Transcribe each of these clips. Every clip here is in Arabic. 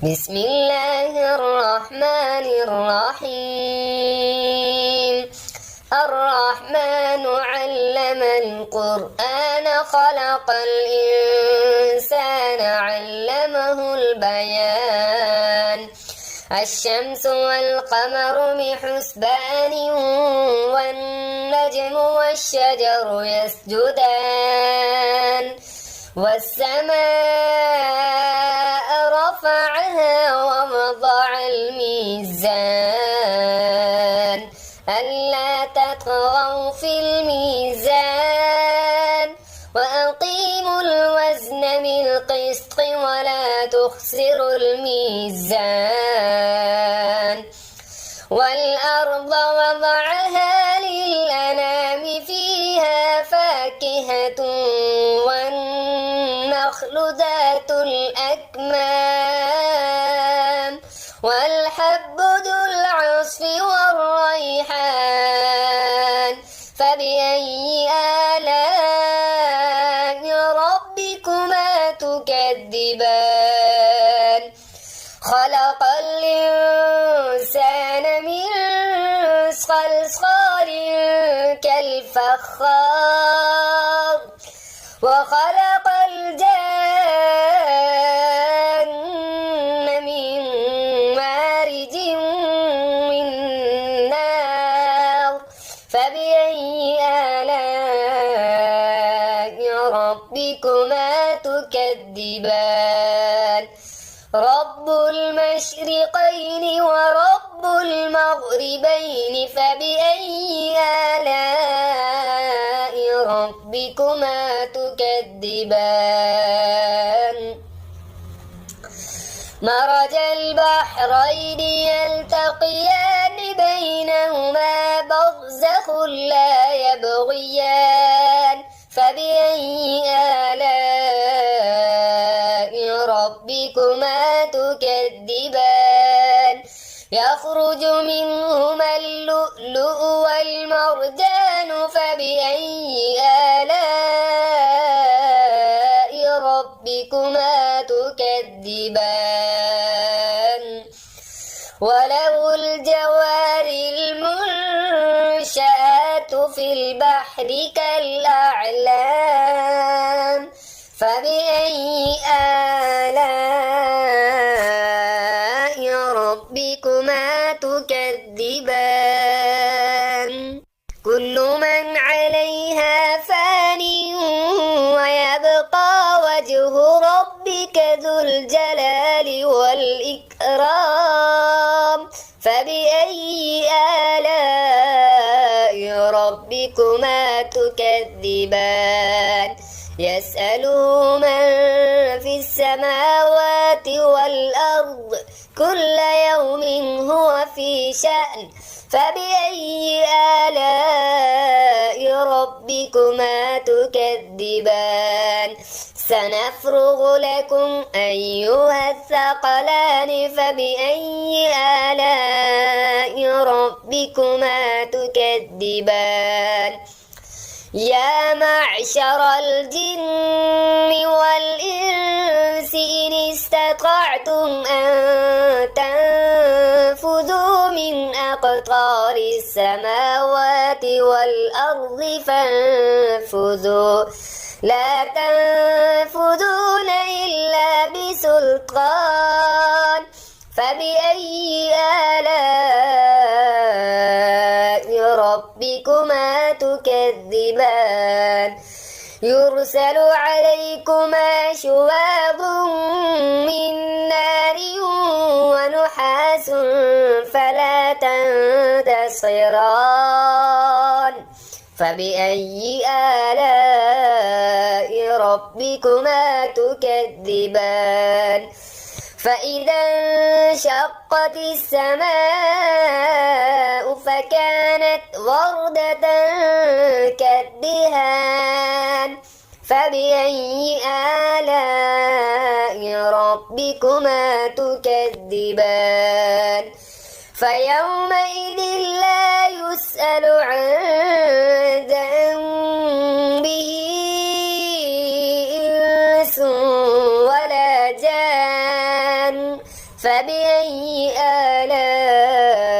بسم الله الرحمن الرحيم الرحمن علم القرآن خلق الإنسان علمه البيان الشمس والقمر بحسبان والنجم والشجر يسجدان والسماء رفعها ووضع الميزان ألا تطغوا في الميزان وأقيموا الوزن بالقسط ولا تخسروا الميزان والأرض وضعها للأنام فيها فاكهة والنخل ذات الأكمام والحب ذو العصف والريحان فبأي آلاء ربكما تكذبان خلق الإنسان من صلصال كالفخار وخلق الجن من مارج من نار فبأي آلاء ربكما تكذبان رب المشرقين ورب المغربين فبأي آلاء ربكما تكذبان مرج البحرين يلتقيان بينهما برزخ لا يبغيان فبأي آلاء ربكما تكذبان يخرج منهما اللؤلؤ والمرجان فبأي آلاء ربكما تكذبان وله الجوار المنشآت في البحر كالأعلام فبأي آلاء ربكما تكذبان كل من عليها فان ويبقى وجه ربك ذو الجلال والإكرام فبأي آلاء ربكما تكذبان يسأله من في السماوات والأرض كل يوم هو في شأن فبأي آلاء ربكما تكذبان سنفرغ لكم أيها الثقلان فبأي آلاء ربكما تكذبان يا معشر الجن والإنس إن استطعتم أن تنفذوا من أقطار السماوات والأرض فانفذوا لا تنفذون إلا بسلطان فبأي آلاء ربكما تكذبان يرسل عليكما شواظ من نار ونحاس فلا تنتصران فبأي آلاء ربكما تكذبان فإذا انشقت السماء فكانت وردة كالدهان فبأي آلاء ربكما تكذبان فيومئذ لا يسأل عن ذنبه فبأي آلاء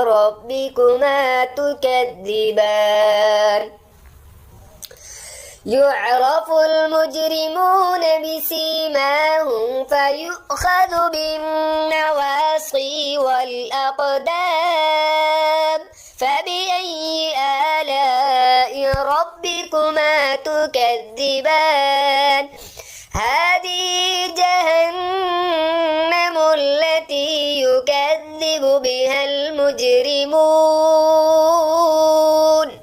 ربكما تكذبان يعرف المجرمون بسيماهم فيؤخذ بالنواصي والأقدام فبأي آلاء ربكما تكذبان هذه جهنم التي يكذب بها المجرمون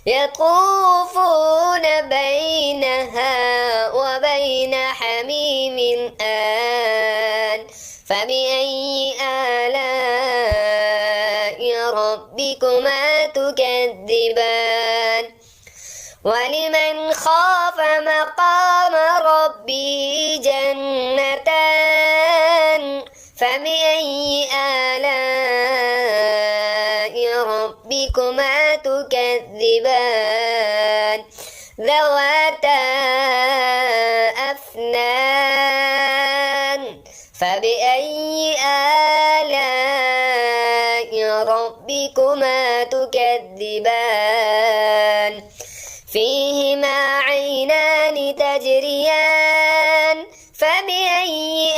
يطوفون بينها وبين حميم آن فبأي آلاء ربكما تكذبان ولمن خاف مقام ربه جنتان فبأي آلاء ربكما تكذبان ذواتا أفنان فبأي آلاء ربكما تكذبان فيهما عينان تجريان فبأي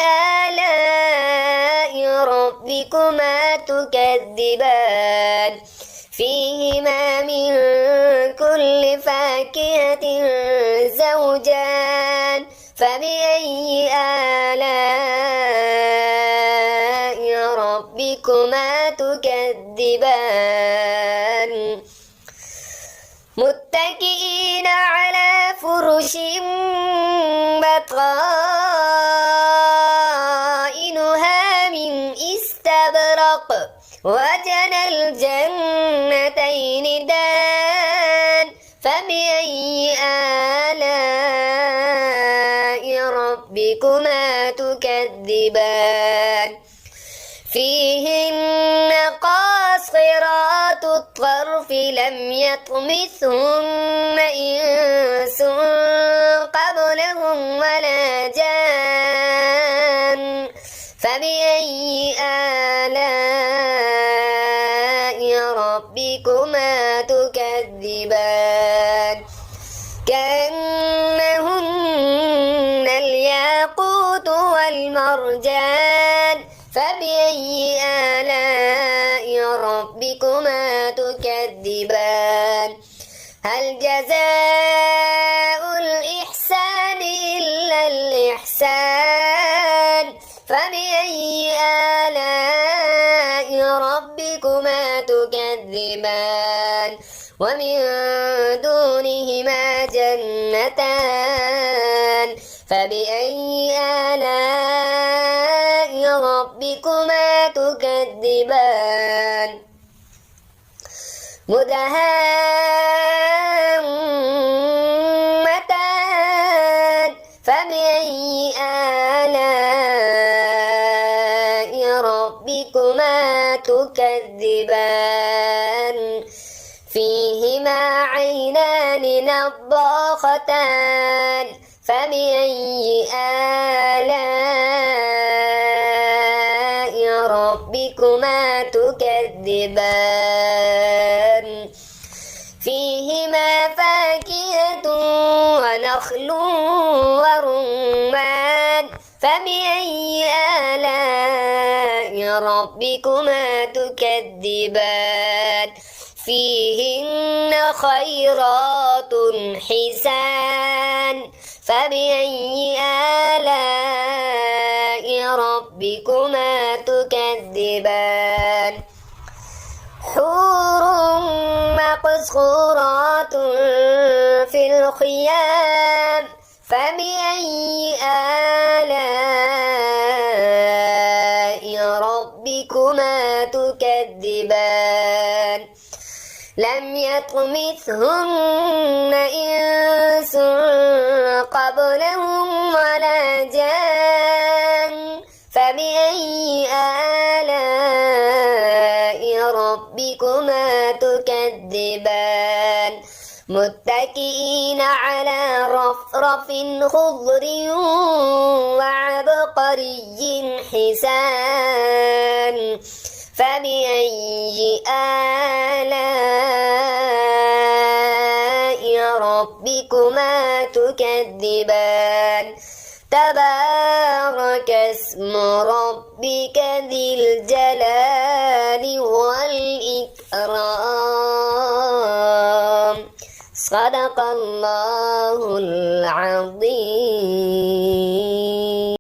آلاء ربكما تكذبان فيهما من كل فاكهة زوجان فبأي آلاء ربكما تكذبان متكئين على فرش بطائنها من استبرق وجنى الجنتين دان فبأي آلاء ربكما تكذبان فيهن قاصرات الطرف لم يطمثهن إنس قبلهم ولا جان فبأي آلاء ربكما تكذبان كأنهن الياقوت والمرجان فبأي آلاء ربكما تكذبان هل جزاء الإحسان إلا الإحسان فبأي آلاء ربكما تكذبان ومن دونهما جنتان فبأي آلاء ربكما تكذبان مدهامتان فبأي آلاء ربكما تكذبان فيهما عينان نضاختان فبأي آلاء ربكما تكذبان فيهما فاكهة ونخل ورمان فبأي آلاء ربكما تكذبان فيهن خيرات حسان فبأي آلاء ربكما تكذبان حور مقصورات في الخيام فبأي آلاء ربكما تكذبان لم يطمثهن إنس قبلهم ولا جان فبأي آلاء ربكما تكذبان متكئين على رفرف خضر وعبقري حسان فبأي آلاء ربكما تكذبان تبارك اسم ربك ذي الجلال والإكرام صدق الله العظيم.